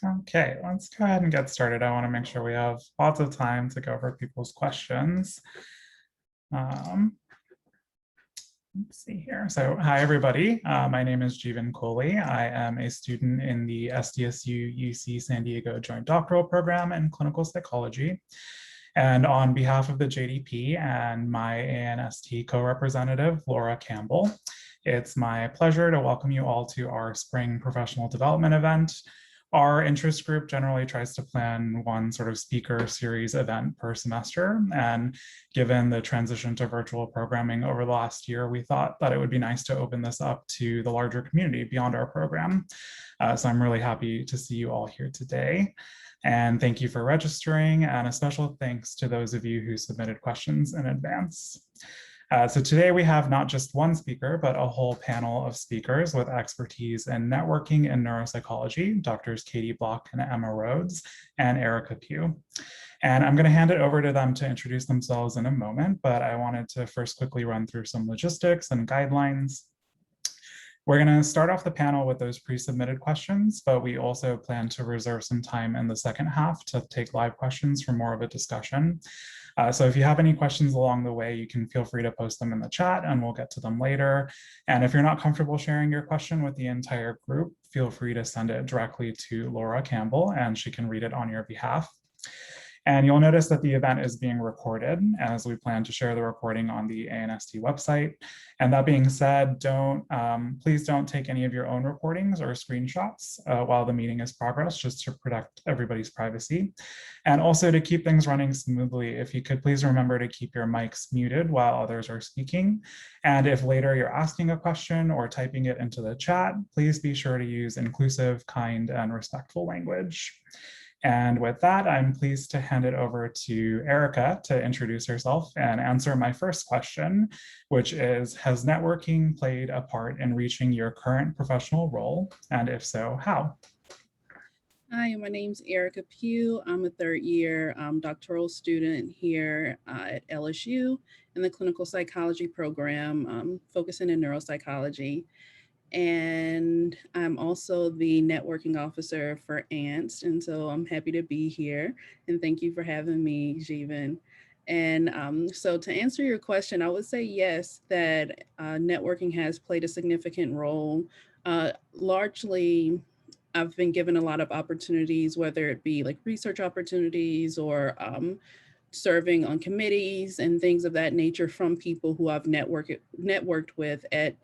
Okay, let's go ahead and get started. I want to make sure we have lots of time to go over people's questions. Um, let's see here. So hi, everybody. My name is Jeevan Kohli. I am a student in the SDSU UC San Diego Joint Doctoral Program in Clinical Psychology. And on behalf of the JDP and my ANST co-representative, Laura Campbell, it's my pleasure to welcome you all to our spring professional development event. Our interest group generally tries to plan one sort of speaker series event per semester. And given the transition to virtual programming over the last year, we thought that it would be nice to open this up to the larger community beyond our program. So I'm really happy to see you all here today. And thank you for registering, and a special thanks to those of you who submitted questions in advance. So today we have not just one speaker, but a whole panel of speakers with expertise in networking and neuropsychology, Doctors Cady and Emma Rhodes, and Erika Pugh. And I'm going to hand it over to them to introduce themselves in a moment, but I wanted to first quickly run through some logistics and guidelines. We're going to start off the panel with those pre-submitted questions, but we also plan to reserve some time in the second half to take live questions for more of a discussion. So if you have any questions along the way, you can feel free to post them in the chat and we'll get to them later. And if you're not comfortable sharing your question with the entire group, feel free to send it directly to Laura Campbell and she can read it on your behalf. And you'll notice that the event is being recorded, as we plan to share the recording on the ANST website. And that being said, please don't take any of your own recordings or screenshots while the meeting is progress, just to protect everybody's privacy. And also to keep things running smoothly, if you could please remember to keep your mics muted while others are speaking. And if later you're asking a question or typing it into the chat, please be sure to use inclusive, kind, and respectful language. And with that, I'm pleased to hand it over to Erika to introduce herself and answer my first question, which is, has networking played a part in reaching your current professional role? And if so, how? Hi, my name's Erika Pugh. I'm a third-year doctoral student here at LSU in the clinical psychology program, focusing in neuropsychology. And I'm also the networking officer for ANST. And so I'm happy to be here. And thank you for having me, Jeevan. And so to answer your question, I would say yes, that networking has played a significant role. Largely, I've been given a lot of opportunities, whether it be like research opportunities or serving on committees and things of that nature from people who I've networked with at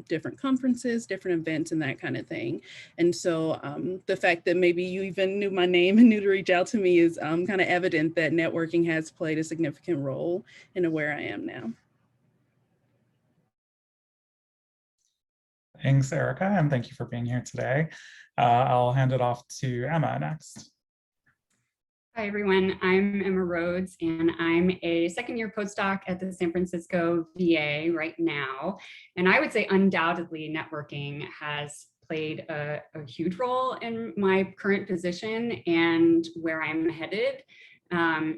different conferences, different events, and that kind of thing. And so the fact that maybe you even knew my name and knew to reach out to me is kind of evident that networking has played a significant role in where I am now. Thanks, Erika, and thank you for being here today. I'll hand it off to Emma next. Hi, everyone. I'm Emma Rhodes, and I'm a second-year postdoc at the San Francisco VA right now. And I would say undoubtedly networking has played a huge role in my current position and where I'm headed.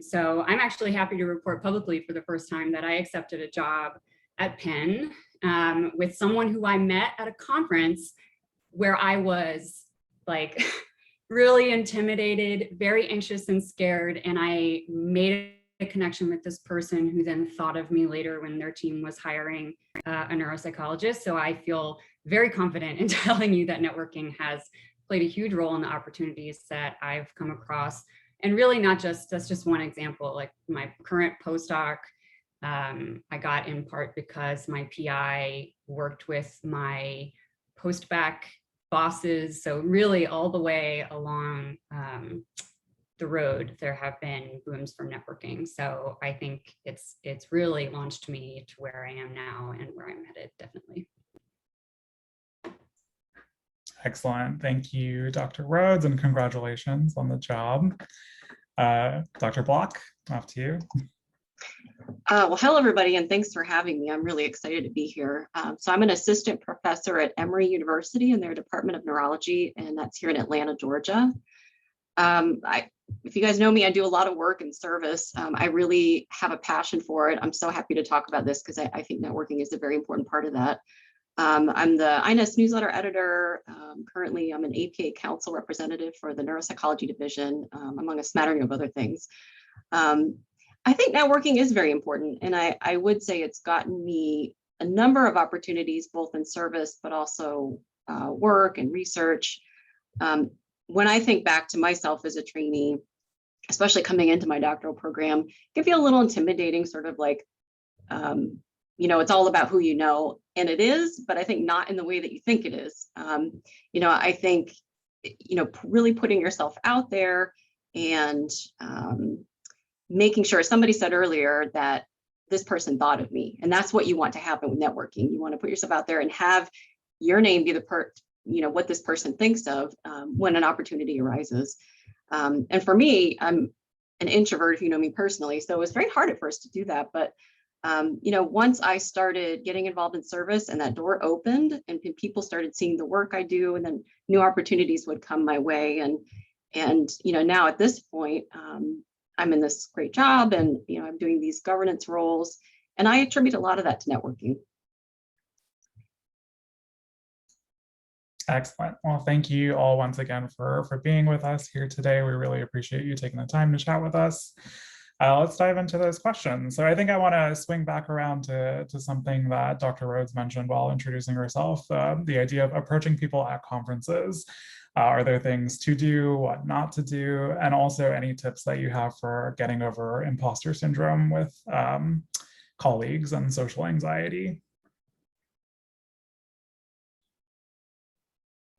So I'm actually happy to report publicly for the first time that I accepted a job at Penn with someone who I met at a conference where I was like really intimidated, very anxious and scared. And I made a connection with this person who then thought of me later when their team was hiring a neuropsychologist. So I feel very confident in telling you that networking has played a huge role in the opportunities that I've come across. And really not just, that's just one example, like my current postdoc, I got in part because my PI worked with my postbac bosses. So really all the way along the road, there have been booms from networking. So I think it's really launched me to where I am now and where I'm headed, definitely. Excellent. Thank you, Dr. Rhodes, and congratulations on the job. Dr. Block, off to you. Well, hello, everybody, and thanks for having me. I'm really excited to be here. So I'm an assistant professor at Emory University in their Department of Neurology, and that's here in Atlanta, Georgia. If you guys know me, I do a lot of work in service. I really have a passion for it. I'm so happy to talk about this because I think networking is a very important part of that. I'm the ANST newsletter editor. Currently, I'm an APA Council representative for the Neuropsychology division, among a smattering of other things. I think networking is very important, and I would say it's gotten me a number of opportunities, both in service, but also work and research. When I think back to myself as a trainee, especially coming into my doctoral program, it can feel a little intimidating, sort of like, it's all about who you know, and it is, but I think not in the way that you think it is. I think, really putting yourself out there and making sure, somebody said earlier that this person thought of me, and that's what you want to happen with networking. You want to put yourself out there and have your name be what this person thinks of when an opportunity arises. And for me, I'm an introvert, if you know me personally, so it was very hard at first to do that. But once I started getting involved in service and that door opened and people started seeing the work I do, and then new opportunities would come my way. And now at this point, I'm in this great job, and I'm doing these governance roles, and I attribute a lot of that to networking. Excellent. Well, thank you all once again for being with us here today. We really appreciate you taking the time to chat with us. Let's dive into those questions. So I think I want to swing back around to something that Dr. Rhodes mentioned while introducing herself, the idea of approaching people at conferences. Are there things to do, what not to do, and also any tips that you have for getting over imposter syndrome with colleagues and social anxiety?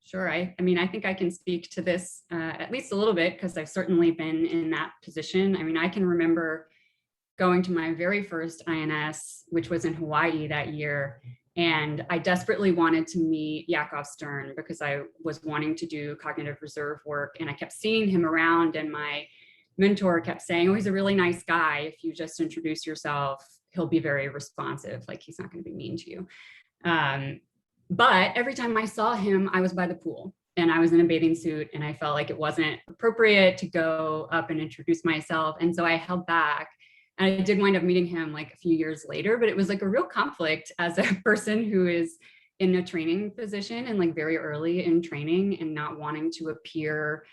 Sure. I mean, I think I can speak to this at least a little bit, because I've certainly been in that position. I mean, I can remember going to my very first INS, which was in Hawaii that year. And I desperately wanted to meet Yakov Stern because I was wanting to do cognitive reserve work. And I kept seeing him around, and my mentor kept saying, oh, he's a really nice guy. If you just introduce yourself, he'll be very responsive. Like, he's not going to be mean to you. But every time I saw him, I was by the pool and I was in a bathing suit, and I felt like it wasn't appropriate to go up and introduce myself. And so I held back. And I did wind up meeting him like a few years later, but it was like a real conflict as a person who is in a training position and like very early in training, and not wanting to appear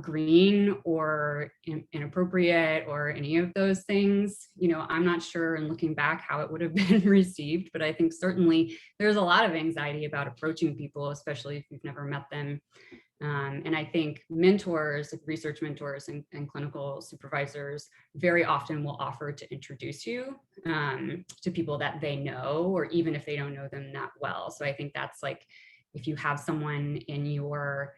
green or inappropriate or any of those things. I'm not sure, in looking back, how it would have been received, but I think certainly there's a lot of anxiety about approaching people, especially if you've never met them. And I think mentors, like research mentors and clinical supervisors, very often will offer to introduce you to people that they know, or even if they don't know them that well. So I think that's like, if you have someone in your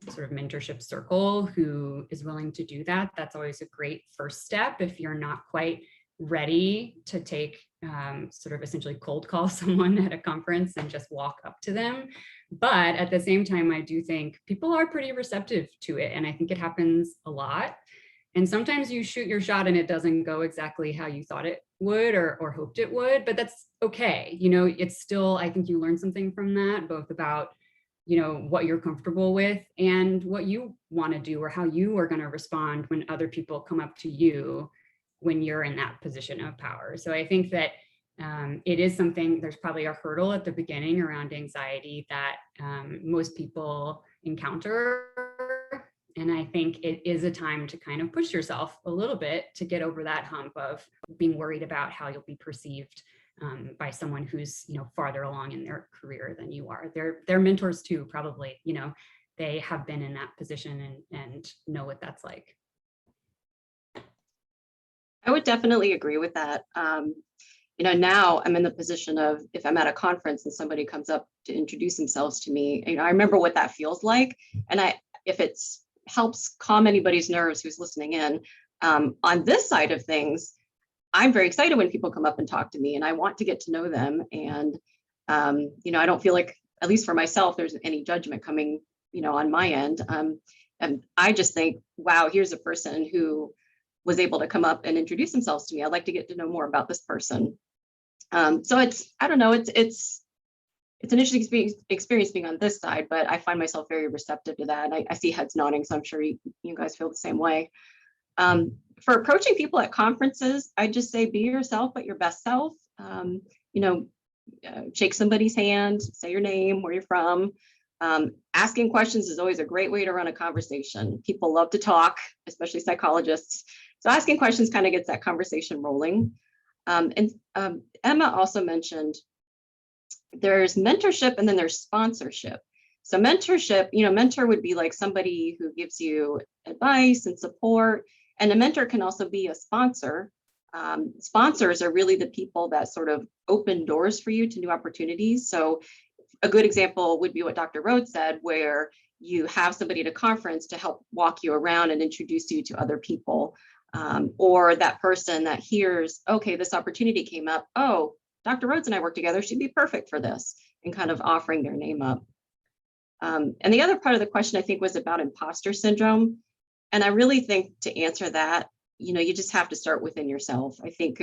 sort of mentorship circle who is willing to do that, that's always a great first step. If you're not quite ready to take sort of essentially cold call someone at a conference and just walk up to them. But at the same time, I do think people are pretty receptive to it. And I think it happens a lot. And sometimes you shoot your shot and it doesn't go exactly how you thought it would or hoped it would, but that's okay. It's still, I think you learn something from that, both about what you're comfortable with and what you want to do, or how you are going to respond when other people come up to you when you're in that position of power. So I think that it is something, there's probably a hurdle at the beginning around anxiety that most people encounter. And I think it is a time to kind of push yourself a little bit to get over that hump of being worried about how you'll be perceived by someone who's farther along in their career than you are. They're mentors too, probably. They have been in that position and know what that's like. I would definitely agree with that. Now I'm in the position of, if I'm at a conference and somebody comes up to introduce themselves to me, I remember what that feels like. And if it helps calm anybody's nerves who's listening in, on this side of things, I'm very excited when people come up and talk to me, and I want to get to know them. And, I don't feel like, at least for myself, there's any judgment coming, on my end. And I just think, wow, here's a person who was able to come up and introduce themselves to me. I'd like to get to know more about this person. So I don't know, it's an interesting experience being on this side, but I find myself very receptive to that. And I see heads nodding, so I'm sure you guys feel the same way. For approaching people at conferences, I just say, be yourself, but your best self. shake somebody's hand, say your name, where you're from. Asking questions is always a great way to run a conversation. People love to talk, especially psychologists. So asking questions kind of gets that conversation rolling. Emma also mentioned there's mentorship and then there's sponsorship. So mentorship, mentor would be like somebody who gives you advice and support. And a mentor can also be a sponsor. Sponsors are really the people that sort of open doors for you to new opportunities. So a good example would be what Dr. Rhodes said, where you have somebody at a conference to help walk you around and introduce you to other people. Or that person that hears, okay, this opportunity came up. Oh, Dr. Rhodes and I work together. She'd be perfect for this, and kind of offering their name up. And the other part of the question, I think, was about imposter syndrome. And I really think to answer that, you just have to start within yourself. I think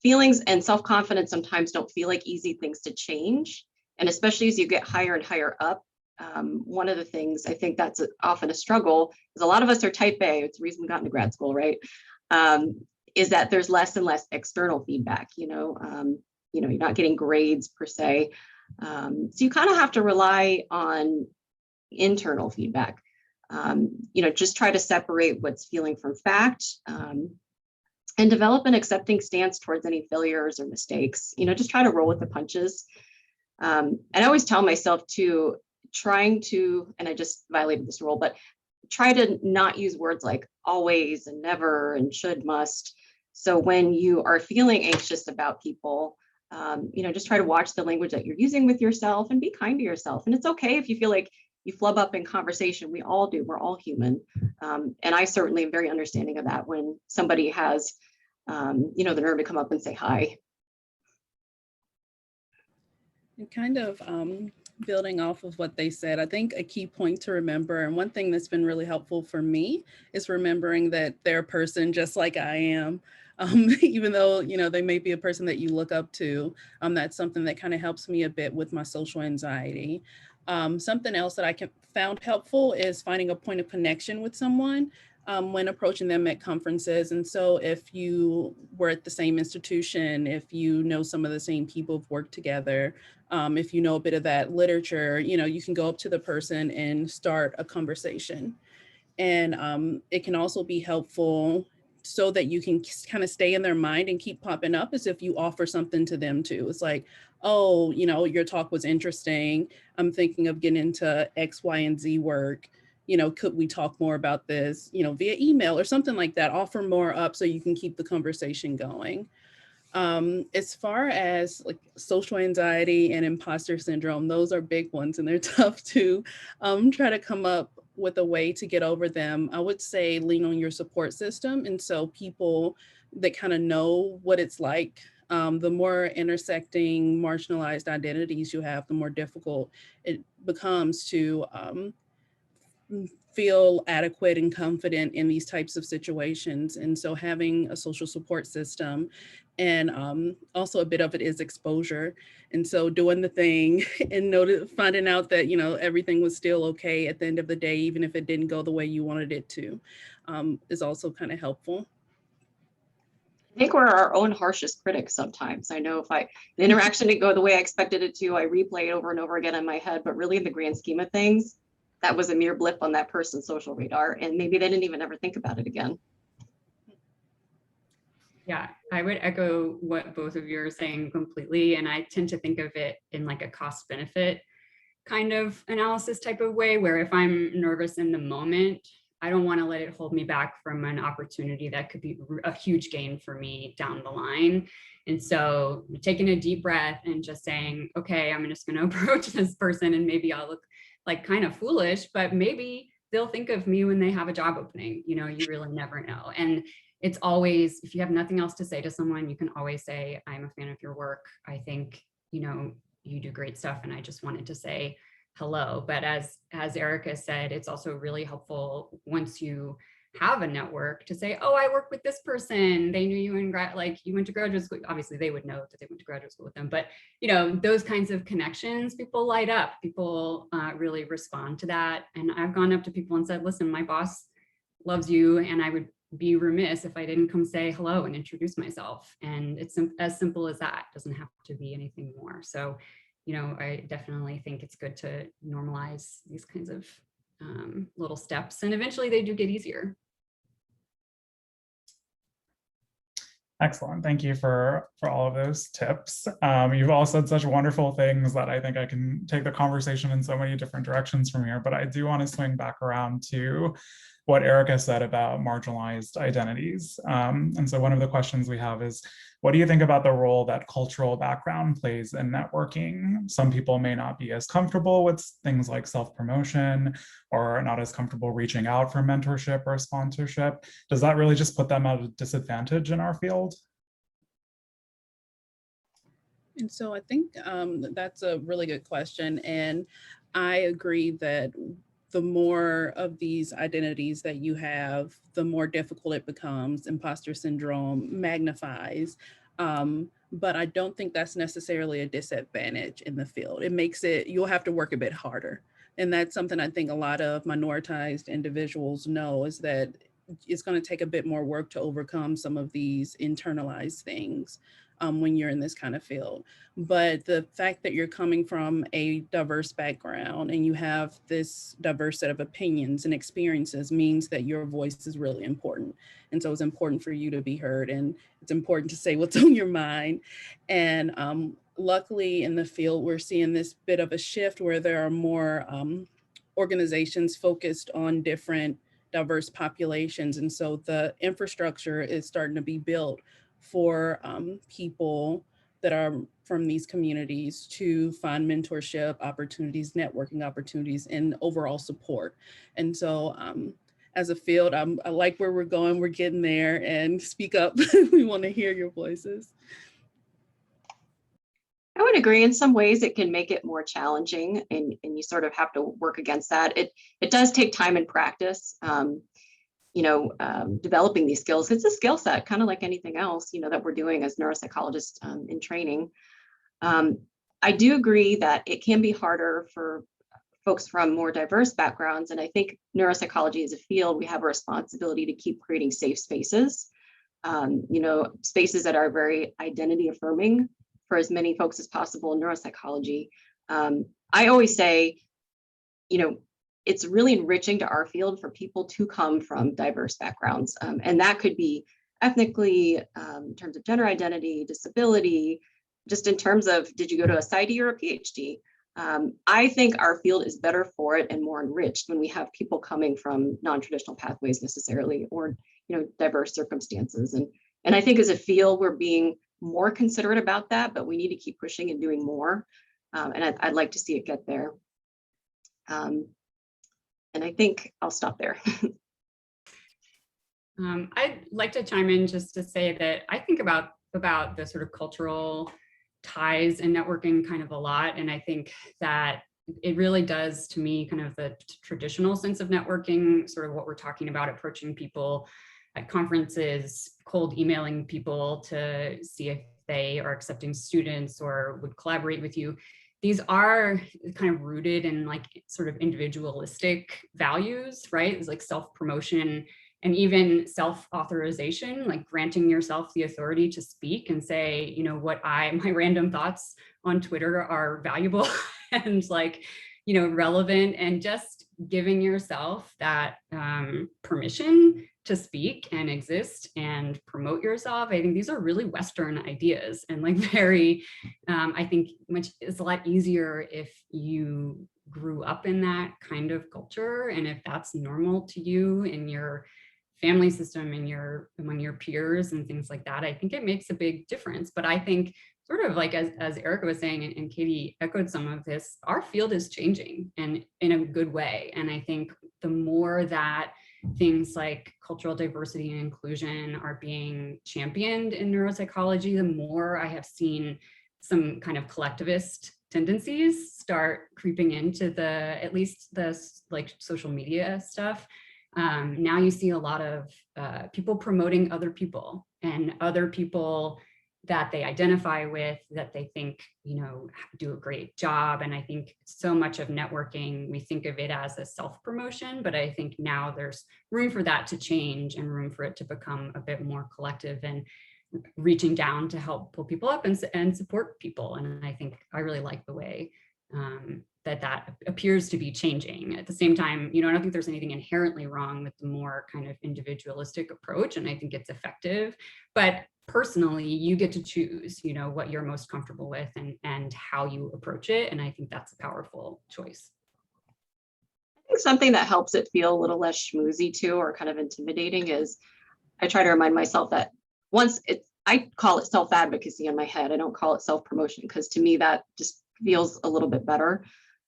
feelings and self-confidence sometimes don't feel like easy things to change. And especially as you get higher and higher up, one of the things I think that's often a struggle is a lot of us are type A. It's the reason we got into grad school, right? Is that there's less and less external feedback. You're not getting grades per se. So you kind of have to rely on internal feedback. Just try to separate what's feeling from fact, and develop an accepting stance towards any failures or mistakes. Just try to roll with the punches. And I always tell myself to and I just violated this rule, but try to not use words like always and never and should, must. So when you are feeling anxious about people, just try to watch the language that you're using with yourself and be kind to yourself. And it's okay if you feel like you flub up in conversation. We all do. We're all human. And I certainly am very understanding of that when somebody has, the nerve to come up and say hi. And kind of building off of what they said, I think a key point to remember, and one thing that's been really helpful for me, is remembering that they're a person just like I am. Even though, they may be a person that you look up to, that's something that kind of helps me a bit with my social anxiety. Something else that I found helpful is finding a point of connection with someone when approaching them at conferences. And so if you were at the same institution, if you know some of the same people who've worked together, if you know a bit of that literature, you can go up to the person and start a conversation. And it can also be helpful so that you can kind of stay in their mind and keep popping up as if you offer something to them too. It's like, oh, your talk was interesting. I'm thinking of getting into X, Y, and Z work. Could we talk more about this, via email or something like that? Offer more up so you can keep the conversation going. As far as like social anxiety and imposter syndrome, those are big ones and they're tough to try to come up with a way to get over them. I would say lean on your support system. And so people that kind of know what it's like, the more intersecting marginalized identities you have, the more difficult it becomes to feel adequate and confident in these types of situations. And so having a social support system, and also a bit of it is exposure. And so doing the thing and finding out that, everything was still okay at the end of the day, even if it didn't go the way you wanted it to, is also kind of helpful. I think we're our own harshest critics sometimes. I know if the interaction didn't go the way I expected it to, I replay it over and over again in my head, but really in the grand scheme of things, that was a mere blip on that person's social radar, and maybe they didn't even ever think about it again. Yeah, I would echo what both of you are saying completely. And I tend to think of it in like a cost benefit kind of analysis type of way, where if I'm nervous in the moment, I don't want to let it hold me back from an opportunity that could be a huge gain for me down the line. And so taking a deep breath and just saying, okay, I'm just going to approach this person, and maybe I'll look like kind of foolish, but maybe they'll think of me when they have a job opening. You really never know. And it's always, if you have nothing else to say to someone, you can always say, I'm a fan of your work. I think, you do great stuff. And I just wanted to say hello. But as Erika said, it's also really helpful once you have a network to say, oh, I work with this person. They knew you in you went to graduate school. Obviously they would know that they went to graduate school with them, but those kinds of connections, people light up, people really respond to that. And I've gone up to people and said, listen, my boss loves you, and I would be remiss if I didn't come say hello and introduce myself. And it's as simple as that. It doesn't have to be anything more. So, you know, I definitely think it's good to normalize these kinds of little steps, and eventually they do get easier. Excellent. Thank you for all of those tips. You've all said such wonderful things that I think I can take the conversation in so many different directions from here, but I do want to swing back around to what Erika said about marginalized identities. And so one of the questions we have is, what do you think about the role that cultural background plays in networking? Some people may not be as comfortable with things like self-promotion or not as comfortable reaching out for mentorship or sponsorship. Does that really just put them at a disadvantage in our field? And so I think that's a really good question. And I agree that the more of these identities that you have, the more difficult it becomes. Imposter syndrome magnifies. But I don't think that's necessarily a disadvantage in the field. It makes it, you'll have to work a bit harder. And that's something I think a lot of minoritized individuals know, is that it's going to take a bit more work to overcome some of these internalized things when you're in this kind of field. But the fact that you're coming from a diverse background and you have this diverse set of opinions and experiences means that your voice is really important. And so it's important for you to be heard, and it's important to say what's on your mind. And luckily in the field, we're seeing this bit of a shift where there are more organizations focused on different diverse populations. And so the infrastructure is starting to be built for people that are from these communities to find mentorship opportunities, networking opportunities, and overall support. And so as a field, I like where we're going. We're getting there, and speak up. We want to hear your voices. I would agree. In some ways, it can make it more challenging, and you sort of have to work against that. It does take time and practice. Developing these skills. It's a skill set, kind of like anything else, that we're doing as neuropsychologists in training. I do agree that it can be harder for folks from more diverse backgrounds. And I think neuropsychology as a field, we have a responsibility to keep creating safe spaces, spaces that are very identity affirming for as many folks as possible in neuropsychology. I always say, it's really enriching to our field for people to come from diverse backgrounds. And that could be ethnically, in terms of gender identity, disability, just in terms of, did you go to a PsyD or a PhD? I think our field is better for it and more enriched when we have people coming from non-traditional pathways necessarily, or diverse circumstances. And I think as a field, we're being more considerate about that, but we need to keep pushing and doing more. And I'd like to see it get there. And I think I'll stop there. I'd like to chime in just to say that I think about the sort of cultural ties and networking kind of a lot. And I think that it really does, to me, kind of the traditional sense of networking, sort of what we're talking about, approaching people at conferences, cold emailing people to see if they are accepting students or would collaborate with you. These are kind of rooted in like sort of individualistic values, right? It's like self-promotion and even self-authorization, like granting yourself the authority to speak and say, my random thoughts on Twitter are valuable and like, relevant, and just giving yourself that permission to speak and exist and promote yourself. I think these are really Western ideas, and like very, I think it's a lot easier if you grew up in that kind of culture, and if that's normal to you in your family system and among your peers and things like that. I think it makes a big difference. But I think sort of like as Erika was saying, and Cady echoed some of this, our field is changing, and in a good way. And I think the more that things like cultural diversity and inclusion are being championed in neuropsychology, the more I have seen some kind of collectivist tendencies start creeping into at least the like social media stuff. Now you see a lot of people promoting other people, and other people that they identify with, that they think, do a great job. And I think so much of networking, we think of it as a self-promotion, but I think now there's room for that to change and room for it to become a bit more collective and reaching down to help pull people up and support people. And I think I really like the way that appears to be changing. At the same time, I don't think there's anything inherently wrong with the more kind of individualistic approach, and I think it's effective. But personally, you get to choose, what you're most comfortable with and how you approach it. And I think that's a powerful choice. I think something that helps it feel a little less schmoozy too, or kind of intimidating, is I try to remind myself that I call it self-advocacy in my head. I don't call it self-promotion, because to me that just feels a little bit better.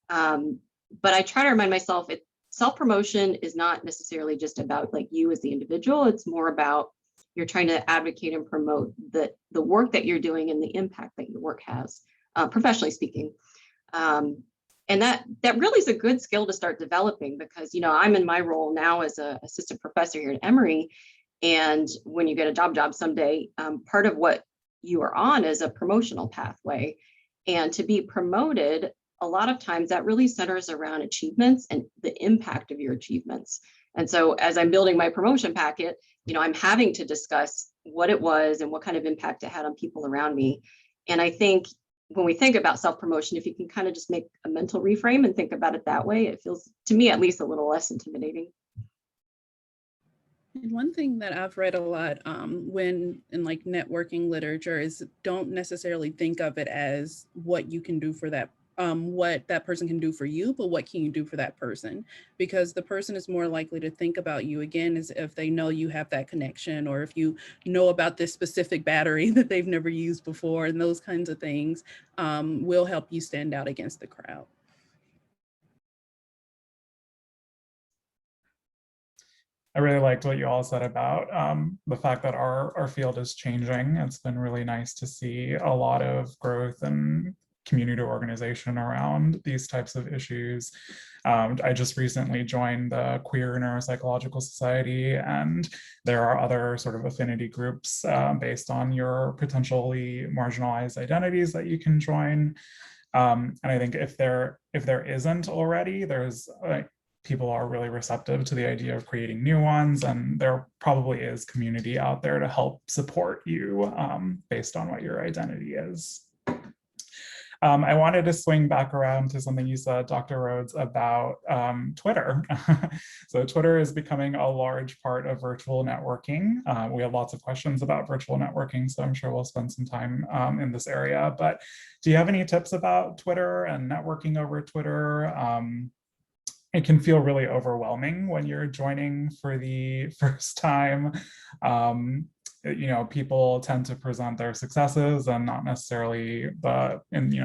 But I try to remind myself self-promotion is not necessarily just about like you as the individual. It's more about you're trying to advocate and promote the work that you're doing and the impact that your work has, professionally speaking. And that really is a good skill to start developing, because, I'm in my role now as an assistant professor here at Emory. And when you get a job someday, part of what you are on is a promotional pathway. And to be promoted, a lot of times that really centers around achievements and the impact of your achievements. And so as I'm building my promotion packet, I'm having to discuss what it was and what kind of impact it had on people around me. And I think when we think about self-promotion, if you can kind of just make a mental reframe and think about it that way, it feels, to me at least, a little less intimidating. And one thing that I've read a lot when in like networking literature is don't necessarily think of it as what you can do for that, what that person can do for you, but what can you do for that person? Because the person is more likely to think about you again as if they know you have that connection, or if you know about this specific battery that they've never used before, and those kinds of things will help you stand out against the crowd. I really liked what you all said about the fact that our field is changing. It's been really nice to see a lot of growth and community organization around these types of issues. I just recently joined the Queer Neuropsychological Society, and there are other sort of affinity groups based on your potentially marginalized identities that you can join. And I think if there isn't already, there's people are really receptive to the idea of creating new ones, and there probably is community out there to help support you based on what your identity is. I wanted to swing back around to something you said, Dr. Rhodes, about Twitter. So Twitter is becoming a large part of virtual networking. We have lots of questions about virtual networking, so I'm sure we'll spend some time in this area. But do you have any tips about Twitter and networking over Twitter? It can feel really overwhelming when you're joining for the first time. People tend to present their successes and not necessarily the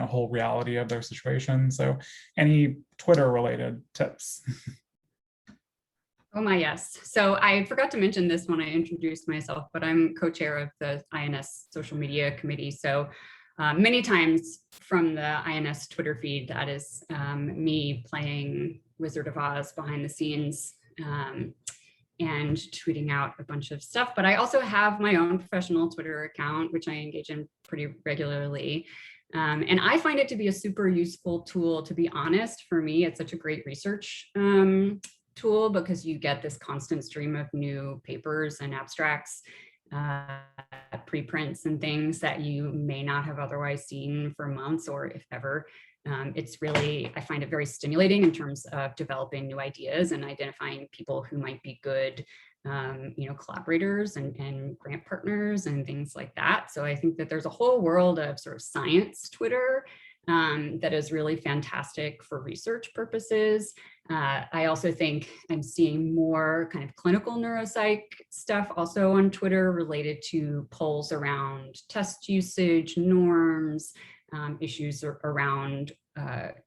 whole reality of their situation. So any Twitter related tips? Oh my, yes. So I forgot to mention this when I introduced myself, but I'm co-chair of the INS social media committee. So many times from the INS Twitter feed, that is me playing Wizard of Oz behind the scenes and tweeting out a bunch of stuff. But I also have my own professional Twitter account, which I engage in pretty regularly. And I find it to be a super useful tool, to be honest. For me, it's such a great research tool, because you get this constant stream of new papers and abstracts, preprints and things that you may not have otherwise seen for months, or if ever. It's really, I find it very stimulating in terms of developing new ideas and identifying people who might be good, collaborators and grant partners and things like that. So I think that there's a whole world of sort of science Twitter that is really fantastic for research purposes. I also think I'm seeing more kind of clinical neuropsych stuff also on Twitter related to polls around test usage, norms, issues around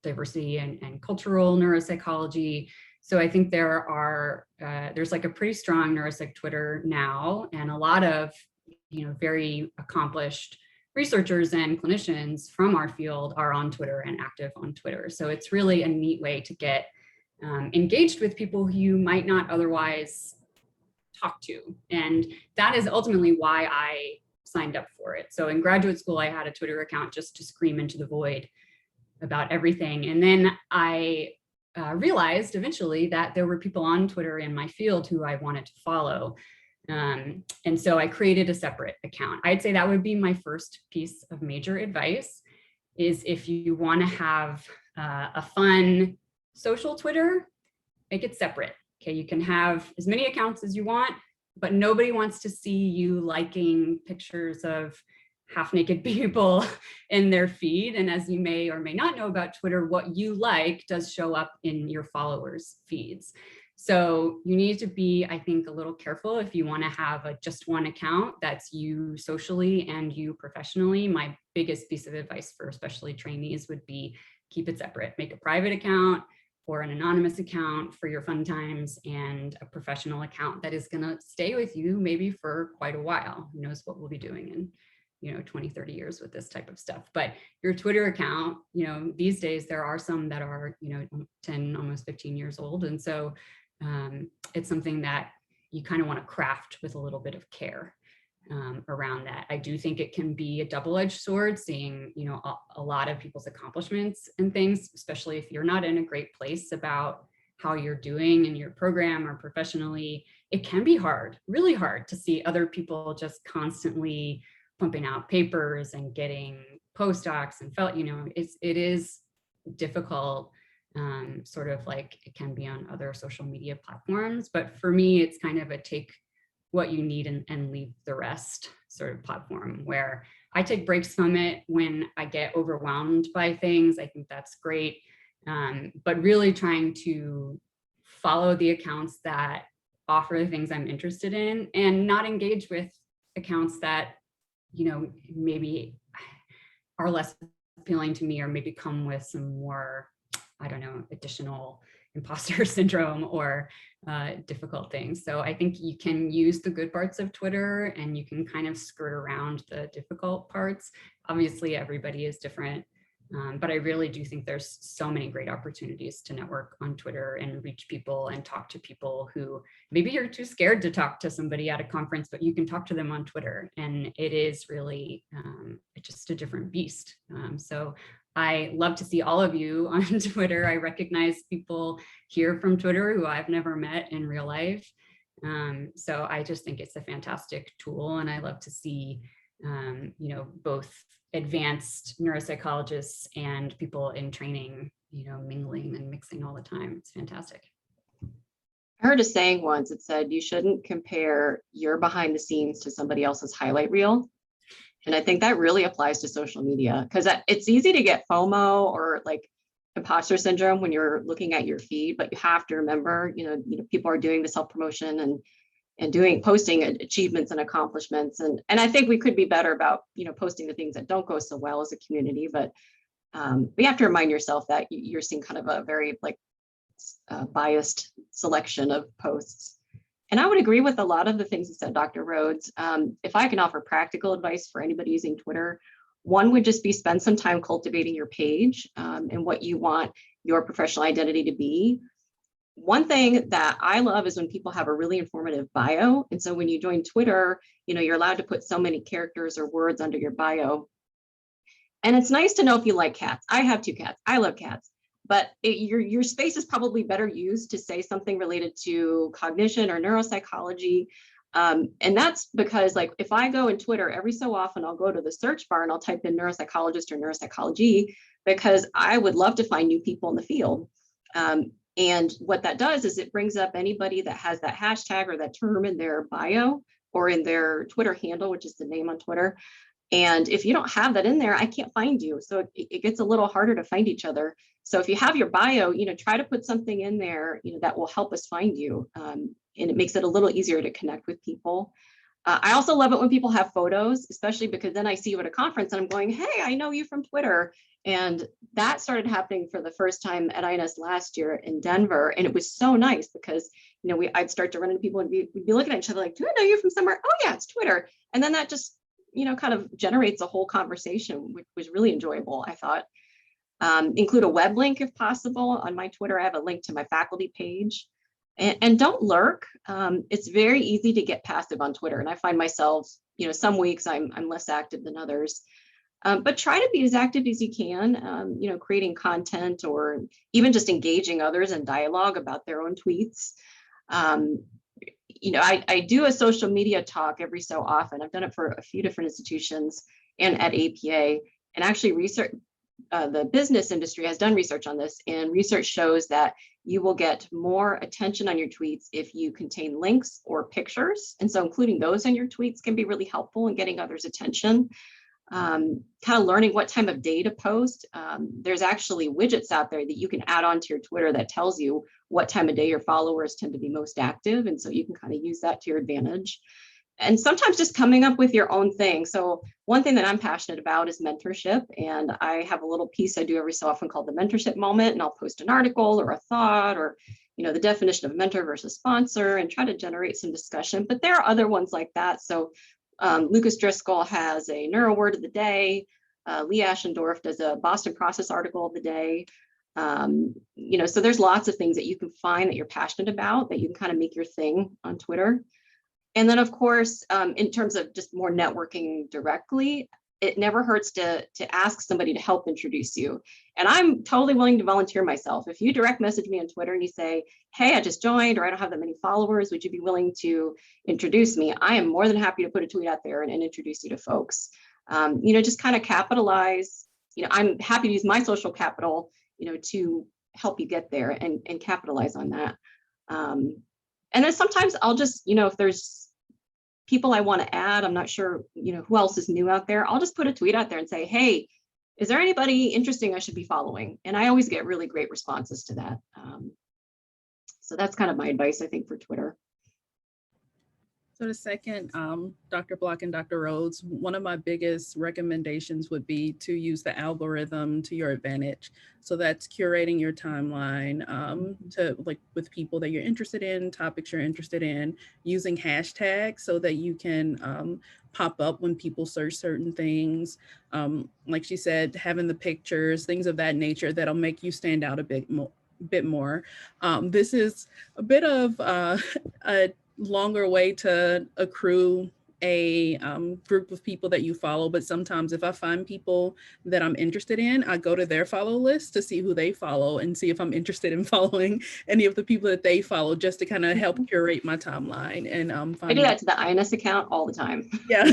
diversity and cultural neuropsychology. So I think there's like a pretty strong neuropsych Twitter now, and a lot of very accomplished researchers and clinicians from our field are on Twitter and active on Twitter. So it's really a neat way to get engaged with people who you might not otherwise talk to. And that is ultimately why I signed up for it. So in graduate school, I had a Twitter account just to scream into the void about everything. And then I realized eventually that there were people on Twitter in my field who I wanted to follow. And so I created a separate account. I'd say that would be my first piece of major advice, is if you want to have a fun social Twitter, make it separate. Okay, you can have as many accounts as you want, but nobody wants to see you liking pictures of half-naked people in their feed. And as you may or may not know about Twitter, what you like does show up in your followers' feeds. So you need to be, I think, a little careful if you want to have just one account that's you socially and you professionally. My biggest piece of advice for especially trainees would be keep it separate. Make a private account or an anonymous account for your fun times, and a professional account that is going to stay with you maybe for quite a while. Who knows what we'll be doing in 20, 30 years with this type of stuff. But your Twitter account, these days there are some that are 10, almost 15 years old. And so it's something that you kind of want to craft with a little bit of care around that. I do think it can be a double-edged sword, seeing a lot of people's accomplishments and things, especially if you're not in a great place about how you're doing in your program or professionally. It can be hard, really hard, to see other people just constantly pumping out papers and getting postdocs and it is difficult, sort of like it can be on other social media platforms. But for me, it's kind of a take what you need and leave the rest sort of platform, where I take breaks from it when I get overwhelmed by things. I think that's great. But really trying to follow the accounts that offer the things I'm interested in, and not engage with accounts that maybe are less appealing to me, or maybe come with some more, I don't know, additional imposter syndrome or difficult things. So I think you can use the good parts of Twitter and you can kind of skirt around the difficult parts. Obviously, everybody is different, but I really do think there's so many great opportunities to network on Twitter and reach people and talk to people who maybe you're too scared to talk to somebody at a conference, but you can talk to them on Twitter. And it is really just a different beast. So I love to see all of you on Twitter. I recognize people here from Twitter who I've never met in real life. So I just think it's a fantastic tool. And I love to see, both advanced neuropsychologists and people in training, mingling and mixing all the time. It's fantastic. I heard a saying once, it said, you shouldn't compare your behind the scenes to somebody else's highlight reel. And I think that really applies to social media, because it's easy to get FOMO or like imposter syndrome when you're looking at your feed, but you have to remember, people are doing the self-promotion and posting achievements and accomplishments. And I think we could be better about, posting the things that don't go so well as a community, but you have to remind yourself that you're seeing kind of a very biased selection of posts. And I would agree with a lot of the things you said, Dr. Rhodes. If I can offer practical advice for anybody using Twitter, one would just be spend some time cultivating your page and what you want your professional identity to be. One thing that I love is when people have a really informative bio. And so when you join Twitter, you're allowed to put so many characters or words under your bio. And it's nice to know if you like cats. I have 2 cats. I love cats. But your space is probably better used to say something related to cognition or neuropsychology. And that's because if I go in Twitter, every so often I'll go to the search bar and I'll type in neuropsychologist or neuropsychology, because I would love to find new people in the field. And what that does is it brings up anybody that has that hashtag or that term in their bio or in their Twitter handle, which is the name on Twitter. And if you don't have that in there, I can't find you. So it gets a little harder to find each other. So if you have your bio, try to put something in there, that will help us find you. And it makes it a little easier to connect with people. I also love it when people have photos, especially because then I see you at a conference and I'm going, hey, I know you from Twitter. And that started happening for the first time at INS last year in Denver. And it was so nice because, I'd start to run into people and we'd be looking at each other like, do I know you from somewhere? Oh yeah, it's Twitter. And then that just, kind of generates a whole conversation, which was really enjoyable, I thought. Include a web link if possible. On my Twitter, I have a link to my faculty page. And don't lurk. It's very easy to get passive on Twitter. And I find myself, some weeks I'm less active than others. But try to be as active as you can, creating content or even just engaging others in dialogue about their own tweets. I do a social media talk every so often. I've done it for a few different institutions and at APA. And actually research, the business industry has done research on this, and research shows that you will get more attention on your tweets if you contain links or pictures. And so including those in your tweets can be really helpful in getting others' attention. Kind of learning what time of day to post. There's actually widgets out there that you can add on to your Twitter that tells you what time of day your followers tend to be most active. And so you can kind of use that to your advantage. And sometimes just coming up with your own thing. So one thing that I'm passionate about is mentorship. And I have a little piece I do every so often called the mentorship moment. And I'll post an article or a thought or, the definition of mentor versus sponsor and try to generate some discussion. But there are other ones like that. So Lucas Driscoll has a neuro word of the day. Lee Ashendorf does a Boston process article of the day. So there's lots of things that you can find that you're passionate about that you can kind of make your thing on Twitter. And then, of course, in terms of just more networking directly, it never hurts to ask somebody to help introduce you. And I'm totally willing to volunteer myself. If you direct message me on Twitter and you say, hey, I just joined, or I don't have that many followers, would you be willing to introduce me? I am more than happy to put a tweet out there and introduce you to folks. Just kind of capitalize. I'm happy to use my social capital, to help you get there and capitalize on that. And then sometimes I'll just, if there's people I want to add, I'm not sure, who else is new out there, I'll just put a tweet out there and say, hey, is there anybody interesting I should be following? And I always get really great responses to that. So that's kind of my advice, I think, for Twitter. So to second Dr. Block and Dr. Rhodes, one of my biggest recommendations would be to use the algorithm to your advantage. So that's curating your timeline to with people that you're interested in, topics you're interested in, using hashtags so that you can pop up when people search certain things. Like she said, having the pictures, things of that nature that'll make you stand out a bit more. This is a bit of a longer way to accrue a group of people that you follow. But sometimes if I find people that I'm interested in, I go to their follow list to see who they follow and see if I'm interested in following any of the people that they follow, just to kind of help curate my timeline. And I do that to the INS account all the time. Yeah.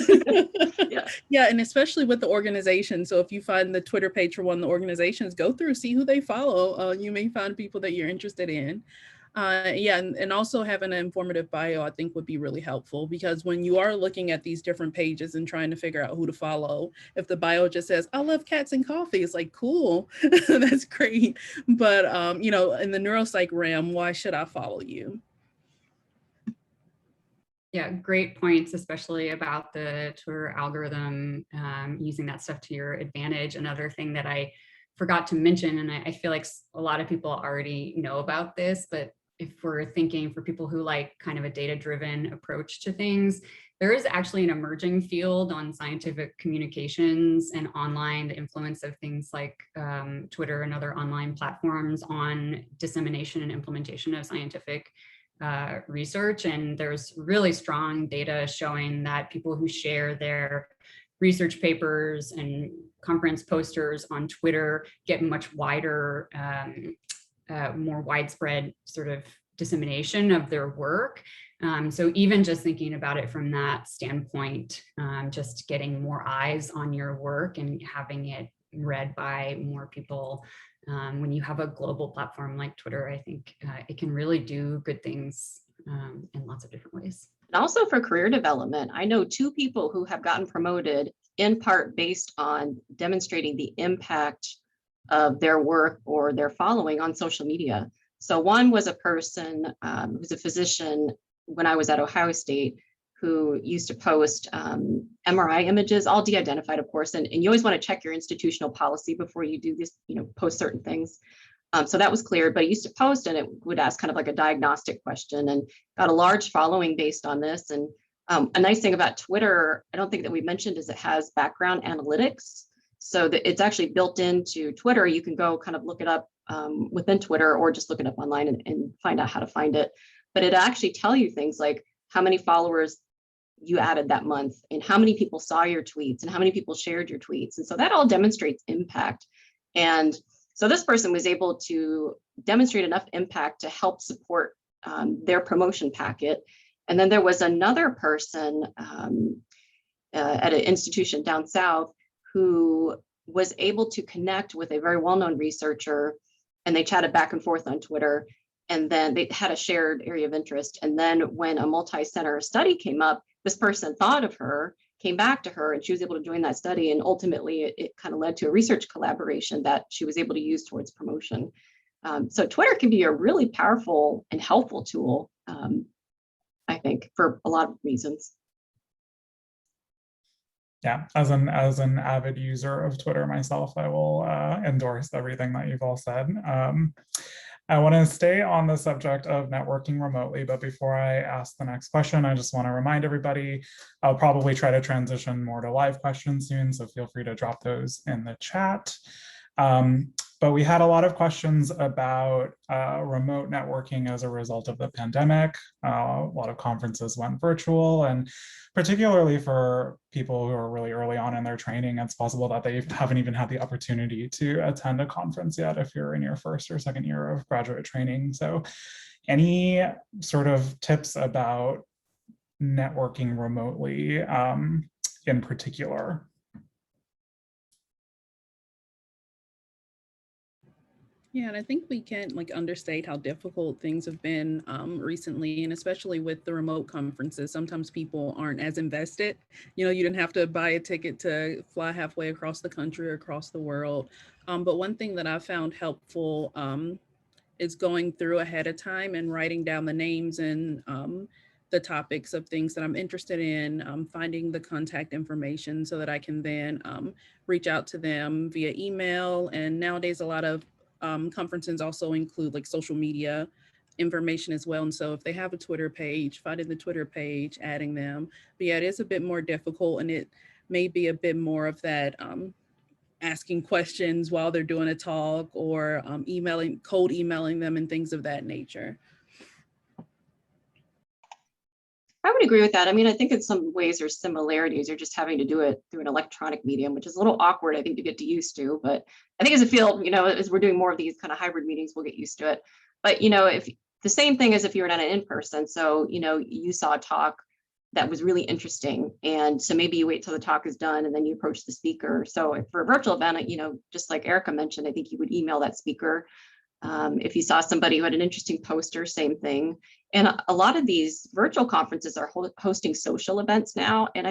Yeah. Yeah. And especially with the organization. So if you find the Twitter page for one of the organizations, go through, see who they follow. You may find people that you're interested in. And also having an informative bio, I think, would be really helpful, because when you are looking at these different pages and trying to figure out who to follow, if the bio just says, I love cats and coffee, it's like, cool, that's great. But, in the neuropsych realm, why should I follow you? Yeah, great points, especially about the Twitter algorithm, using that stuff to your advantage. Another thing that I forgot to mention, and I feel like a lot of people already know about this, but if we're thinking for people who like kind of a data-driven approach to things, there is actually an emerging field on scientific communications and online, the influence of things like Twitter and other online platforms on dissemination and implementation of scientific research. And there's really strong data showing that people who share their research papers and conference posters on Twitter get much wider, more widespread sort of dissemination of their work. So even just thinking about it from that standpoint, just getting more eyes on your work and having it read by more people. When you have a global platform like Twitter, I think it can really do good things in lots of different ways. And also for career development, I know 2 people who have gotten promoted in part based on demonstrating the impact of their work or their following on social media. So one was a person who's a physician when I was at Ohio State, who used to post MRI images, all de-identified, of course, and you always want to check your institutional policy before you do this, post certain things. So that was clear, but he used to post and it would ask kind of like a diagnostic question, and got a large following based on this. And a nice thing about Twitter, I don't think that we mentioned, is it has background analytics. So that it's actually built into Twitter. You can go kind of look it up within Twitter, or just look it up online and find out how to find it. But it actually tell you things like how many followers you added that month, and how many people saw your tweets, and how many people shared your tweets. And so that all demonstrates impact. And so this person was able to demonstrate enough impact to help support their promotion packet. And then there was another person at an institution down south who was able to connect with a very well-known researcher, and they chatted back and forth on Twitter. And then they had a shared area of interest. And then when a multi-center study came up, this person thought of her, came back to her, and she was able to join that study. And ultimately, it kind of led to a research collaboration that she was able to use towards promotion. So Twitter can be a really powerful and helpful tool, I think, for a lot of reasons. Yeah, as an avid user of Twitter myself, I will endorse everything that you've all said. I want to stay on the subject of networking remotely, but before I ask the next question, I just want to remind everybody, I'll probably try to transition more to live questions soon, so feel free to drop those in the chat. But we had a lot of questions about remote networking as a result of the pandemic. A lot of conferences went virtual, and particularly for people who are really early on in their training, it's possible that they haven't even had the opportunity to attend a conference yet if you're in your first or second year of graduate training. So any sort of tips about networking remotely in particular? Yeah, and I think we can't understate how difficult things have been recently, and especially with the remote conferences. Sometimes people aren't as invested. You didn't have to buy a ticket to fly halfway across the country or across the world. But one thing that I found helpful is going through ahead of time and writing down the names and the topics of things that I'm interested in, finding the contact information so that I can then reach out to them via email. And nowadays, a lot of conferences also include social media information as well. And so if they have a Twitter page, finding the Twitter page, adding them. But yeah, it is a bit more difficult, and it may be a bit more of that asking questions while they're doing a talk, or cold emailing them and things of that nature. I would agree with that. I mean, I think in some ways there's similarities. You're just having to do it through an electronic medium, which is a little awkward, I think, to get used to. But I think as a field, as we're doing more of these kind of hybrid meetings, we'll get used to it. But, if the same thing as if you were at an in-person. So, you saw a talk that was really interesting. And so maybe you wait till the talk is done and then you approach the speaker. So for a virtual event, just like Erika mentioned, I think you would email that speaker. If you saw somebody who had an interesting poster, same thing. And a lot of these virtual conferences are hosting social events now. And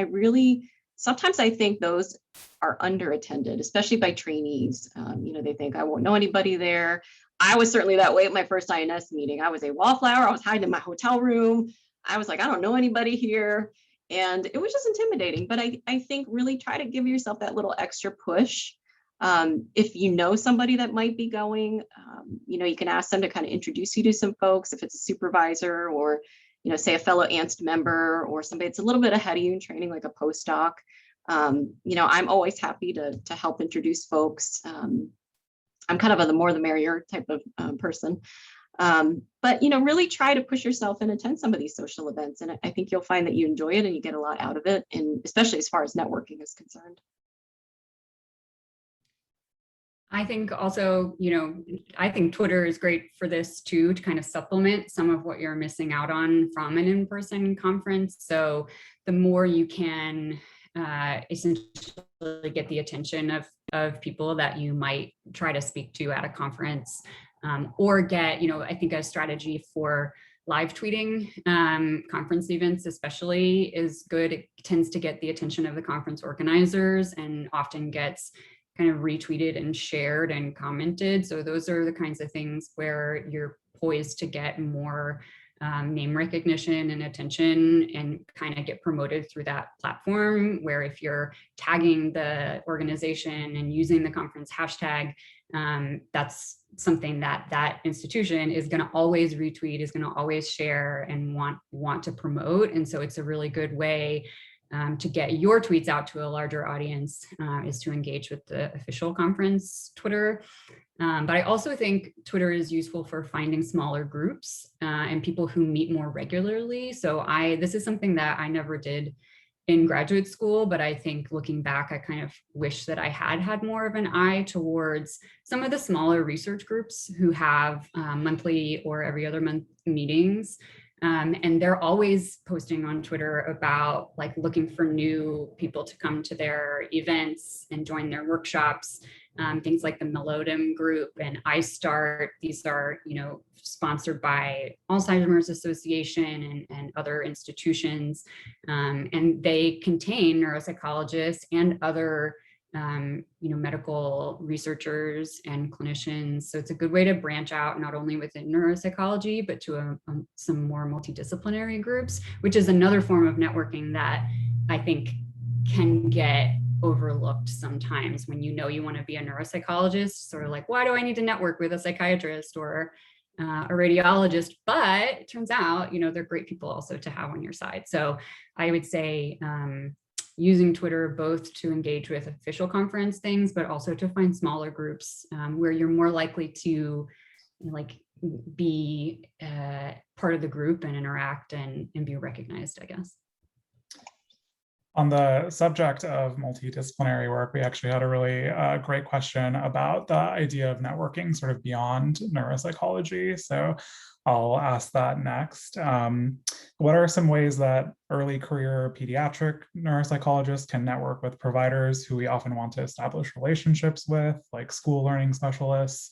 sometimes I think those are underattended, especially by trainees. They think I won't know anybody there. I was certainly that way at my first INS meeting. I was a wallflower. I was hiding in my hotel room. I was like, I don't know anybody here. And it was just intimidating. But I think really try to give yourself that little extra push. If you know somebody that might be going, you can ask them to kind of introduce you to some folks, if it's a supervisor or, say a fellow ANST member or somebody that's a little bit ahead of you in training, like a postdoc. I'm always happy to help introduce folks. I'm kind of the more the merrier type of person. But, really try to push yourself and attend some of these social events. And I think you'll find that you enjoy it and you get a lot out of it, and especially as far as networking is concerned. I think also, I think Twitter is great for this too, to kind of supplement some of what you're missing out on from an in-person conference. So the more you can essentially get the attention of people that you might try to speak to at a conference, or get, I think a strategy for live tweeting conference events especially is good. It tends to get the attention of the conference organizers and often gets kind of retweeted and shared and commented. So those are the kinds of things where you're poised to get more name recognition and attention and kind of get promoted through that platform, where if you're tagging the organization and using the conference hashtag, that's something that institution is going to always retweet, is going to always share and want to promote. And so it's a really good way to get your tweets out to a larger audience is to engage with the official conference Twitter. But I also think Twitter is useful for finding smaller groups and people who meet more regularly. So this is something that I never did in graduate school, but I think looking back, I kind of wish that I had more of an eye towards some of the smaller research groups who have monthly or every other month meetings. And they're always posting on Twitter about like looking for new people to come to their events and join their workshops. Things like the Melodem group and iStart. These are, sponsored by Alzheimer's Association and other institutions. And they contain neuropsychologists and other, medical researchers and clinicians. So it's a good way to branch out not only within neuropsychology, but to some more multidisciplinary groups, which is another form of networking that I think can get overlooked sometimes when you want to be a neuropsychologist, sort of like, why do I need to network with a psychiatrist or a radiologist? But it turns out, they're great people also to have on your side. So I would say using Twitter both to engage with official conference things, but also to find smaller groups where you're more likely to be part of the group and interact and be recognized, I guess. On the subject of multidisciplinary work, we actually had a really great question about the idea of networking sort of beyond neuropsychology. So I'll ask that next. What are some ways that early career pediatric neuropsychologists can network with providers who we often want to establish relationships with, like school learning specialists,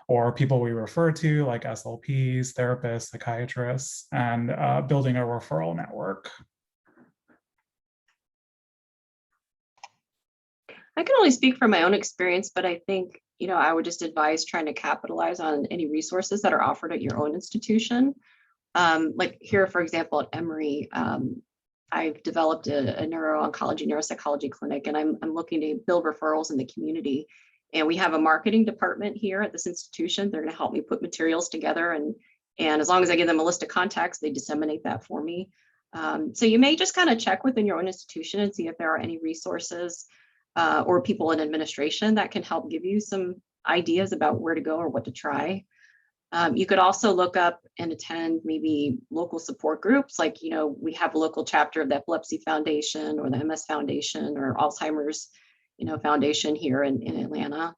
or people we refer to like SLPs, therapists, psychiatrists, and building a referral network? I can only speak from my own experience, but I think, I would just advise trying to capitalize on any resources that are offered at your own institution. Like here, for example, at Emory, I've developed a neuro-oncology, neuropsychology clinic, and I'm looking to build referrals in the community. And we have a marketing department here at this institution. They're going to help me put materials together. And as long as I give them a list of contacts, they disseminate that for me. So you may just kind of check within your own institution and see if there are any resources or people in administration that can help give you some ideas about where to go or what to try. You could also look up and attend maybe local support groups. Like, we have a local chapter of the Epilepsy Foundation or the MS Foundation or Alzheimer's, Foundation here in Atlanta.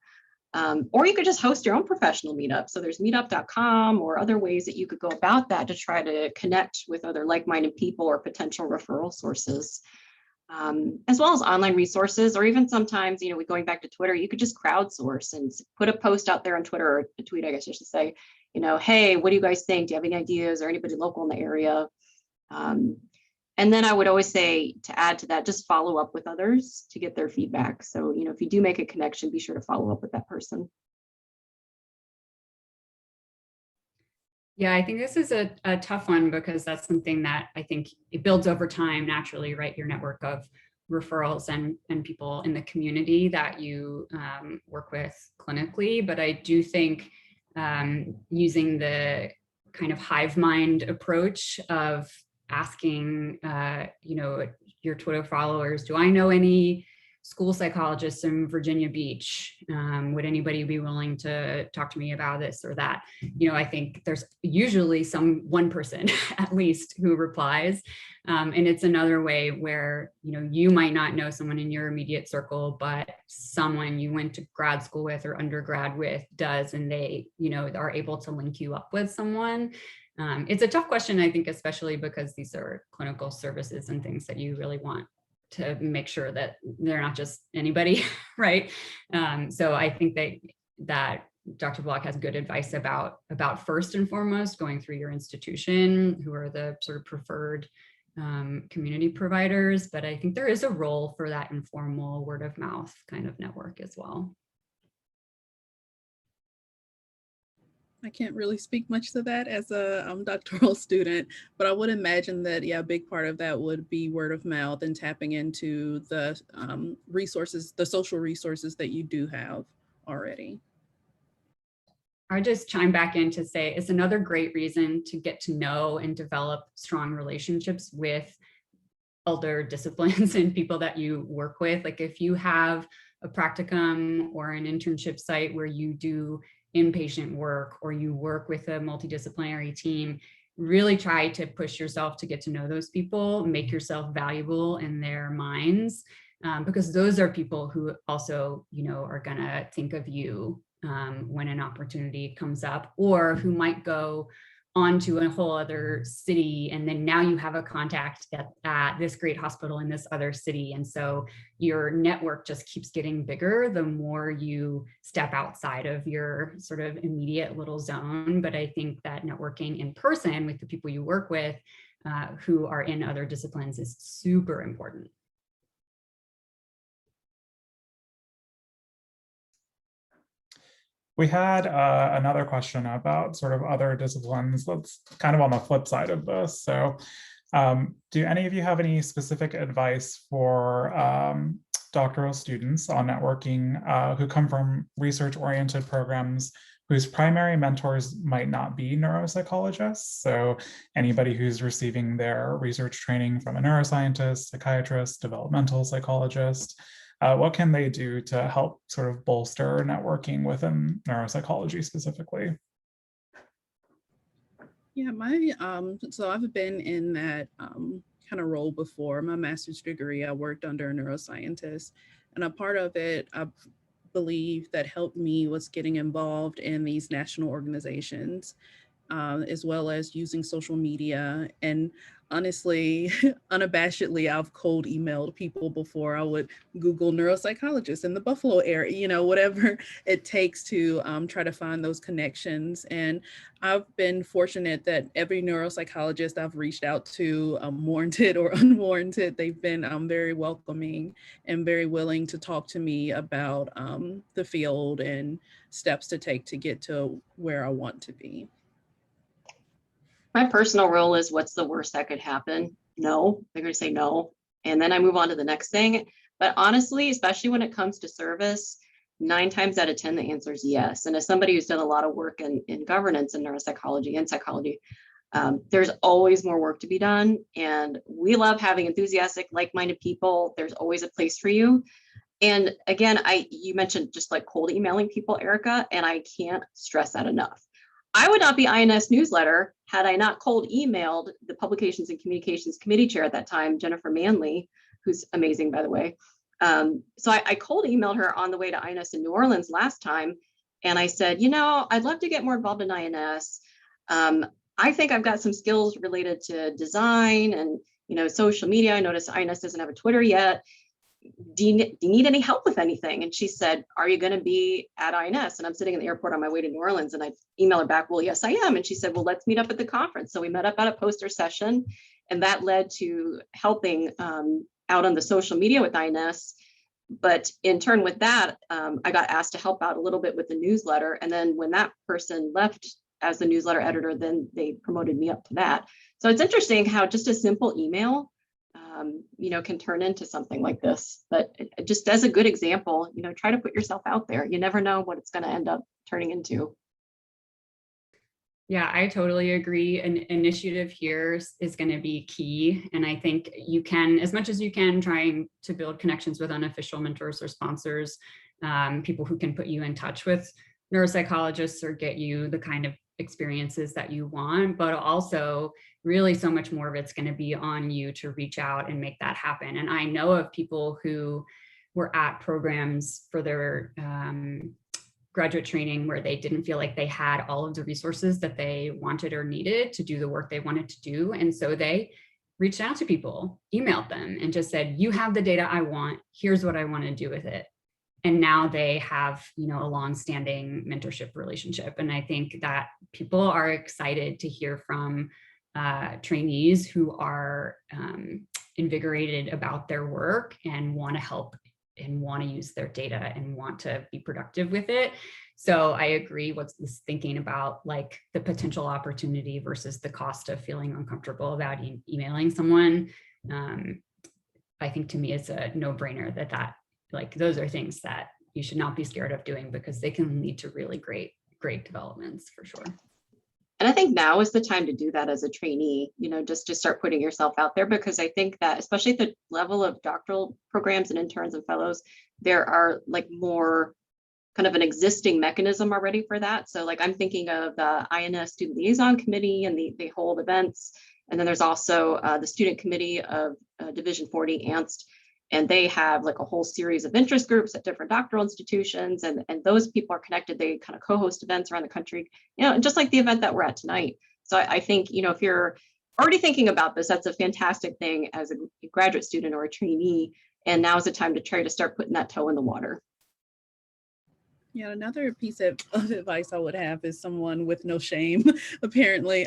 Or you could just host your own professional meetup. So there's meetup.com or other ways that you could go about that to try to connect with other like-minded people or potential referral sources. As well as online resources, or even sometimes, going back to Twitter, you could just crowdsource and put a post out there on Twitter, or a tweet, I guess I should say, hey, what do you guys think? Do you have any ideas or anybody local in the area? And then I would always say, to add to that, just follow up with others to get their feedback. So, if you do make a connection, be sure to follow up with that person. Yeah, I think this is a tough one because that's something that I think it builds over time naturally, right? Your network of referrals and people in the community that you work with clinically. But I do think using the kind of hive mind approach of asking, your Twitter followers, do I know any school psychologists in Virginia Beach? Would anybody be willing to talk to me about this or that? I think there's usually one person at least who replies. And it's another way where, you might not know someone in your immediate circle, but someone you went to grad school with or undergrad with does, and they, are able to link you up with someone. It's a tough question, I think, especially because these are clinical services and things that you really want to make sure that they're not just anybody, right? So I think that Dr. Block has good advice about first and foremost going through your institution, who are the sort of preferred community providers. But I think there is a role for that informal word of mouth kind of network as well. I can't really speak much to that as a doctoral student, but I would imagine that, a big part of that would be word of mouth and tapping into the resources, the social resources that you do have already. I just chime back in to say it's another great reason to get to know and develop strong relationships with other disciplines and people that you work with. Like if you have a practicum or an internship site where you do inpatient work or you work with a multidisciplinary team, really try to push yourself to get to know those people, make yourself valuable in their minds, because those are people who also, are gonna think of you when an opportunity comes up, or who might go onto a whole other city, and then now you have a contact at this great hospital in this other city. And so your network just keeps getting bigger the more you step outside of your sort of immediate little zone. But I think that networking in person with the people you work with who are in other disciplines is super important. We had another question about sort of other disciplines. That's kind of on the flip side of this. So do any of you have any specific advice for doctoral students on networking who come from research-oriented programs whose primary mentors might not be neuropsychologists? So anybody who's receiving their research training from a neuroscientist, psychiatrist, developmental psychologist, what can they do to help sort of bolster networking within neuropsychology specifically? Yeah, so I've been in that kind of role before. My master's degree, I worked under a neuroscientist, and a part of it, I believe, that helped me was getting involved in these national organizations, as well as using social media. And honestly, unabashedly, I've cold emailed people before. I would Google neuropsychologists in the Buffalo area, whatever it takes to try to find those connections. And I've been fortunate that every neuropsychologist I've reached out to, warranted or unwarranted, they've been very welcoming and very willing to talk to me about the field and steps to take to get to where I want to be. My personal rule is, what's the worst that could happen? No, they're going to say no. And then I move on to the next thing. But honestly, especially when it comes to service, 9 times out of 10, the answer is yes. And as somebody who's done a lot of work in governance and neuropsychology and psychology, there's always more work to be done. And we love having enthusiastic, like-minded people. There's always a place for you. And again, you mentioned just like cold emailing people, Erika, and I can't stress that enough. I would not be INS newsletter had I not cold emailed the Publications and Communications Committee chair at that time, Jennifer Manley, who's amazing, by the way. So I cold emailed her on the way to INS in New Orleans last time. And I said, I'd love to get more involved in INS. I think I've got some skills related to design and, social media. I noticed INS doesn't have a Twitter yet. Do you need any help with anything? And she said, are you going to be at INS? And I'm sitting in the airport on my way to New Orleans, and I emailed her back, well, yes, I am. And she said, well, let's meet up at the conference. So we met up at a poster session, and that led to helping out on the social media with INS. But in turn with that, I got asked to help out a little bit with the newsletter. And then when that person left as the newsletter editor, then they promoted me up to that. So it's interesting how just a simple email can turn into something like this. But just as a good example, try to put yourself out there. You never know what it's going to end up turning into. Yeah, I totally agree. An initiative here is going to be key. And I think you can, as much as you can, trying to build connections with unofficial mentors or sponsors, people who can put you in touch with neuropsychologists or get you the kind of experiences that you want, but also really so much more of it's going to be on you to reach out and make that happen. And I know of people who were at programs for their graduate training where they didn't feel like they had all of the resources that they wanted or needed to do the work they wanted to do. And so they reached out to people, emailed them, and just said, you have the data I want, here's what I want to do with it. And now they have, a long-standing mentorship relationship. And I think that people are excited to hear from trainees who are invigorated about their work and want to help and want to use their data and want to be productive with it. So I agree. What's this thinking about like the potential opportunity versus the cost of feeling uncomfortable about emailing someone? I think to me, it's a no-brainer that like those are things that you should not be scared of doing because they can lead to really great developments for sure. And I think now is the time to do that as a trainee, just to start putting yourself out there, because I think that especially at the level of doctoral programs and interns and fellows, there are like more kind of an existing mechanism already for that. So like I'm thinking of the INS Student Liaison Committee, and they hold events. And then there's also the Student Committee of Division 40 ANST, and they have like a whole series of interest groups at different doctoral institutions, and those people are connected. They kind of co-host events around the country, just like the event that we're at tonight. So I think, if you're already thinking about this, that's a fantastic thing as a graduate student or a trainee. And now is the time to try to start putting that toe in the water. Yeah, another piece of advice I would have is someone with no shame, apparently,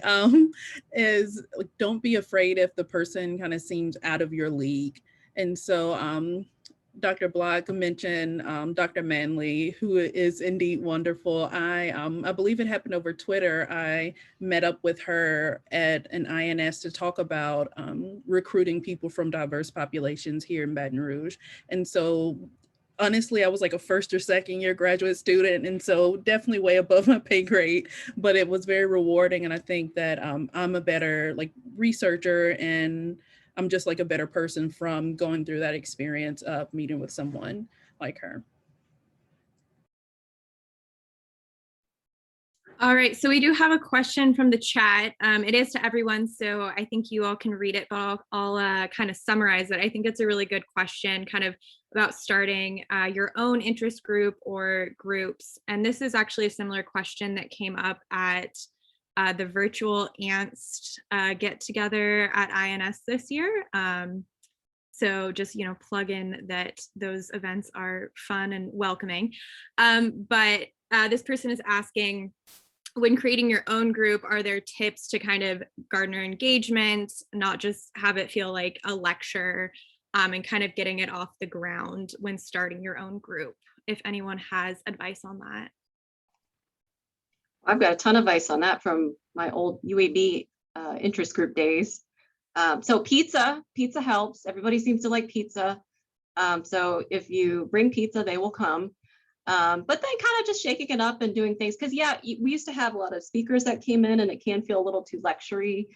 is like, don't be afraid if the person kind of seems out of your league. And so Dr. Block mentioned Dr. Manley, who is indeed wonderful. I believe it happened over Twitter. I met up with her at an INS to talk about recruiting people from diverse populations here in Baton Rouge. And so honestly, I was like a first or second year graduate student, and so definitely way above my pay grade, but it was very rewarding. And I think that I'm a better like researcher, and I'm just like a better person from going through that experience of meeting with someone like her. All right, so we do have a question from the chat. It is to everyone, so I think you all can read it, but I'll kind of summarize it. I think it's a really good question, kind of about starting your own interest group or groups. And this is actually a similar question that came up at the virtual ANST get together at INS this year. So just, plug in that those events are fun and welcoming. But this person is asking, when creating your own group, are there tips to kind of garner engagement, not just have it feel like a lecture, and kind of getting it off the ground when starting your own group? If anyone has advice on that. I've got a ton of advice on that from my old UAB interest group days. So pizza helps. Everybody seems to like pizza. So if you bring pizza, they will come. But then kind of just shaking it up and doing things, because we used to have a lot of speakers that came in, and it can feel a little too lectury.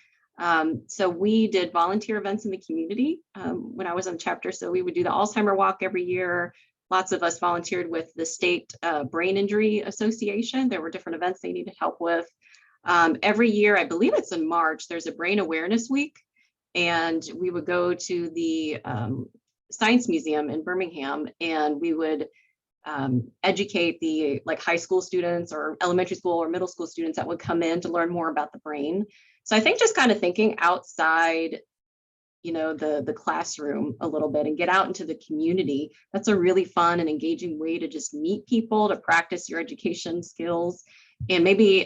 So we did volunteer events in the community when I was on chapter. So we would do the Alzheimer walk every year. Lots of us volunteered with the state brain injury association. There were different events they needed help with. Every year, I believe it's in March, there's a brain awareness week, and we would go to the Science Museum in Birmingham, and we would educate the high school students or elementary school or middle school students that would come in to learn more about the brain. So I think just kind of thinking outside, the classroom a little bit and get out into the community. That's a really fun and engaging way to just meet people, to practice your education skills. And maybe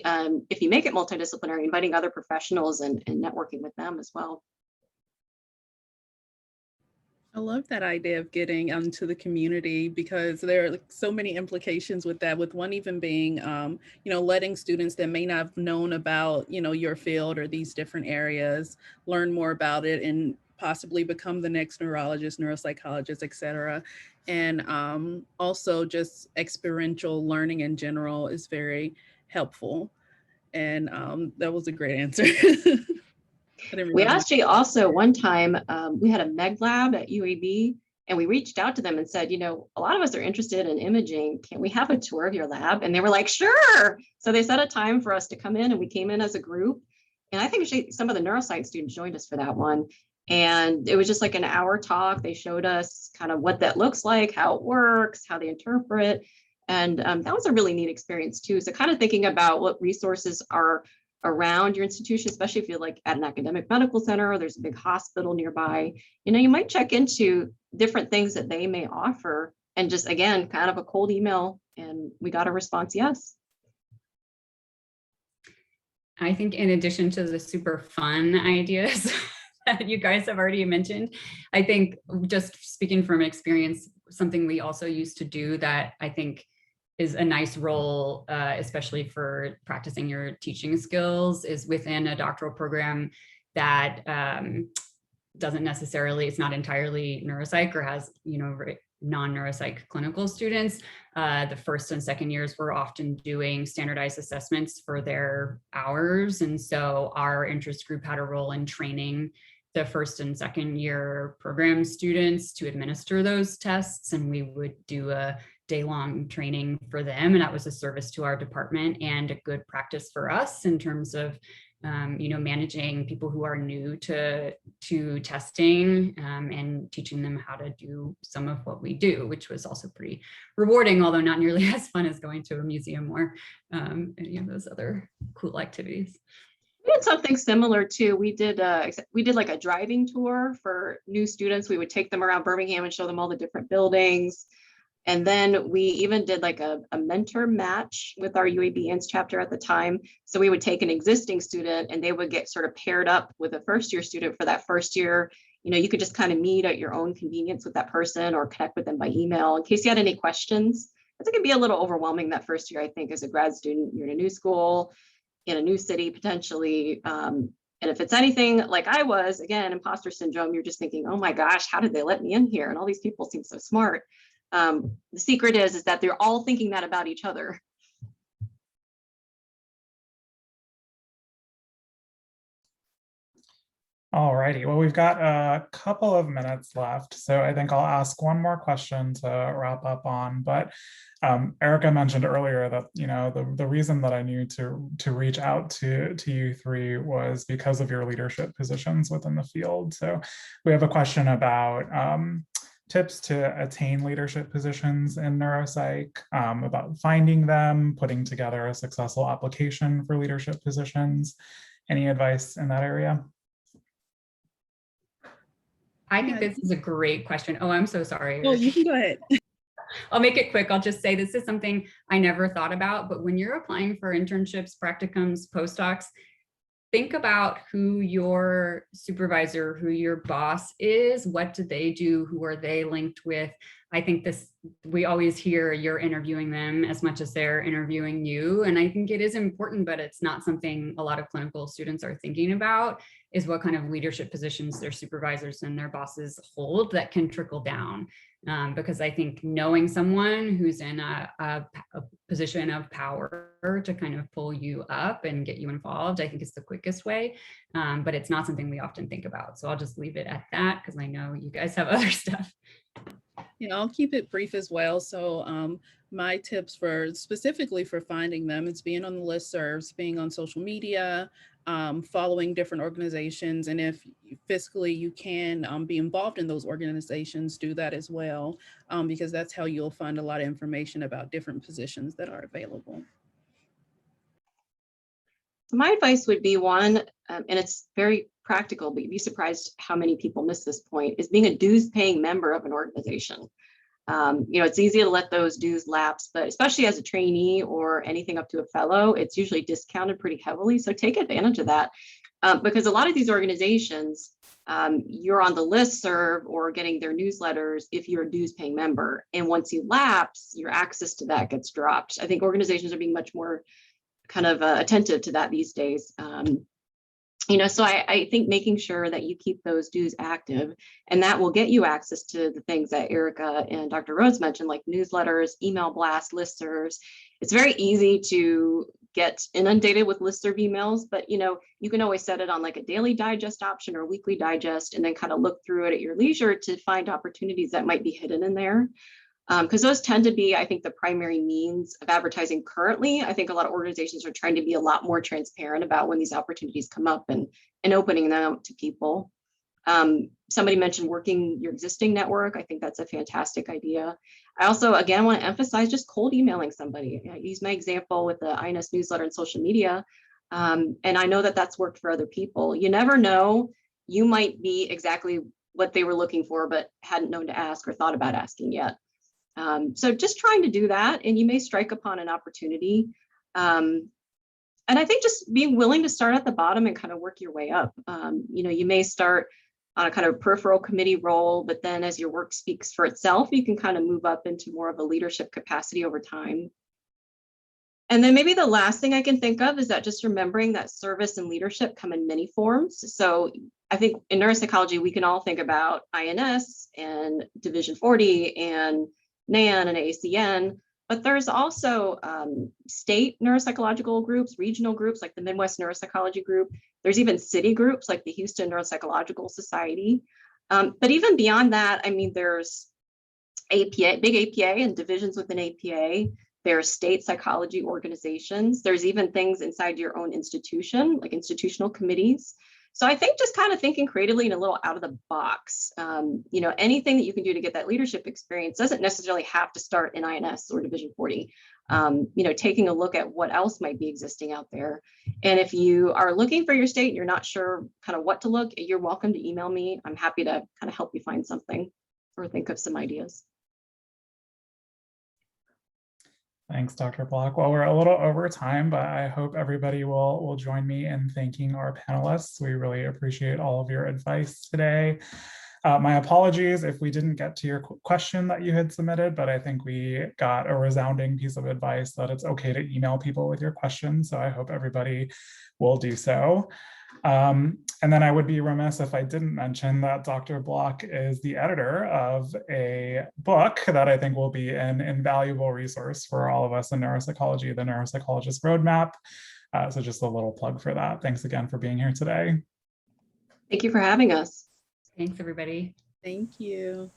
if you make it multidisciplinary, inviting other professionals and networking with them as well. I love that idea of getting into the community, because there are so many implications with that, with one even being, letting students that may not have known about, your field or these different areas learn more about it and possibly become the next neurologist, neuropsychologist, et cetera. And also just experiential learning in general is very helpful. And that was a great answer. We actually also one time we had a Meg lab at UAB, and we reached out to them and said, a lot of us are interested in imaging. Can we have a tour of your lab? And they were like, sure. So they set a time for us to come in, and we came in as a group. And I think some of the neuroscience students joined us for that one. And it was just like an hour talk. They showed us kind of what that looks like, how it works, how they interpret. And that was a really neat experience too. So kind of thinking about what resources are around your institution, especially if you're like at an academic medical center or there's a big hospital nearby, you might check into different things that they may offer, and just, again, kind of a cold email, and we got a response, yes. I think in addition to the super fun ideas that you guys have already mentioned, I think, just speaking from experience, something we also used to do that I think is a nice role, especially for practicing your teaching skills, is within a doctoral program that doesn't necessarily, it's not entirely neuropsych or has, non-neuropsych clinical students. The first and second years were often doing standardized assessments for their hours. And so our interest group had a role in training the first and second year program students to administer those tests. And we would do a day-long training for them. And that was a service to our department and a good practice for us in terms of managing people who are new to testing and teaching them how to do some of what we do, which was also pretty rewarding, although not nearly as fun as going to a museum or any of those other cool activities. We did something similar too. We did like a driving tour for new students. We would take them around Birmingham and show them all the different buildings. And then we even did like a mentor match with our UAB ANST chapter at the time. So we would take an existing student and they would get sort of paired up with a first year student for that first year. You could just kind of meet at your own convenience with that person or connect with them by email in case you had any questions. I think it can be a little overwhelming that first year, I think, as a grad student. You're in a new school, in a new city, potentially. And if it's anything like I was, again, imposter syndrome, you're just thinking, oh my gosh, how did they let me in here? And all these people seem so smart. The secret is that they're all thinking that about each other. All righty, well, we've got a couple of minutes left, so I think I'll ask one more question to wrap up on. But Erika mentioned earlier that the reason that I knew to reach out to you three was because of your leadership positions within the field. So we have a question about tips to attain leadership positions in neuropsych, about finding them, putting together a successful application for leadership positions. Any advice in that area? I think this is a great question. Oh, I'm so sorry. Oh, you can go ahead. I'll make it quick. I'll just say this is something I never thought about, but when you're applying for internships, practicums, postdocs, think about who your supervisor, who your boss is, what do they do, who are they linked with. I think we always hear you're interviewing them as much as they're interviewing you. And I think it is important, but it's not something a lot of clinical students are thinking about, is what kind of leadership positions their supervisors and their bosses hold that can trickle down. Because I think knowing someone who's in a position of power to kind of pull you up and get you involved, I think is the quickest way, but it's not something we often think about. So I'll just leave it at that because I know you guys have other stuff. I'll keep it brief as well. So my tips specifically for finding them, it's being on the listservs, being on social media, following different organizations. And if fiscally you can be involved in those organizations, do that as well, because that's how you'll find a lot of information about different positions that are available. My advice would be one, and it's very practical, but you'd be surprised how many people miss this point, is being a dues paying member of an organization. It's easy to let those dues lapse, but especially as a trainee or anything up to a fellow, it's usually discounted pretty heavily. So take advantage of that because a lot of these organizations, you're on the listserv or getting their newsletters if you're a dues paying member. And once you lapse, your access to that gets dropped. I think organizations are being much more kind of attentive to that these days. So I think making sure that you keep those dues active, and that will get you access to the things that Erika and Dr. Rhodes mentioned, like newsletters, email blasts, listservs. It's very easy to get inundated with listserv emails, but you can always set it on like a daily digest option or weekly digest, and then kind of look through it at your leisure to find opportunities that might be hidden in there. Because those tend to be, I think, the primary means of advertising currently. I think a lot of organizations are trying to be a lot more transparent about when these opportunities come up and opening them up to people. Somebody mentioned working your existing network. I think that's a fantastic idea. I also, again, want to emphasize just cold emailing somebody. I use my example with the ANST newsletter and social media. And I know that that's worked for other people. You never know. You might be exactly what they were looking for, but hadn't known to ask or thought about asking yet. So just trying to do that, and you may strike upon an opportunity. And I think just being willing to start at the bottom and kind of work your way up. You may start on a kind of peripheral committee role, but then as your work speaks for itself, you can kind of move up into more of a leadership capacity over time. And then maybe the last thing I can think of is that just remembering that service and leadership come in many forms. So I think in neuropsychology, we can all think about INS and Division 40 and NAN and ACN, but there's also state neuropsychological groups, regional groups like the Midwest Neuropsychology Group. There's even city groups like the Houston Neuropsychological Society. But even beyond that, I mean, there's APA, big APA and divisions within APA. There are state psychology organizations. There's even things inside your own institution, like institutional committees. So I think just kind of thinking creatively and a little out of the box, you know, anything that you can do to get that leadership experience doesn't necessarily have to start in INS or Division 40. You know, taking a look at what else might be existing out there. And if you are looking for your state and you're not sure kind of what to look, you're welcome to email me. I'm happy to kind of help you find something or think of some ideas. Thanks, Dr. Block. Well, we're a little over time, but I hope everybody will join me in thanking our panelists. We really appreciate all of your advice today. My apologies if we didn't get to your question that you had submitted, but I think we got a resounding piece of advice that it's okay to email people with your questions. So I hope everybody will do so. And then I would be remiss if I didn't mention that Dr. Block is the editor of a book that I think will be an invaluable resource for all of us in neuropsychology, the Neuropsychologist Roadmap. So just a little plug for that. Thanks again for being here today. Thank you for having us. Thanks, everybody. Thank you.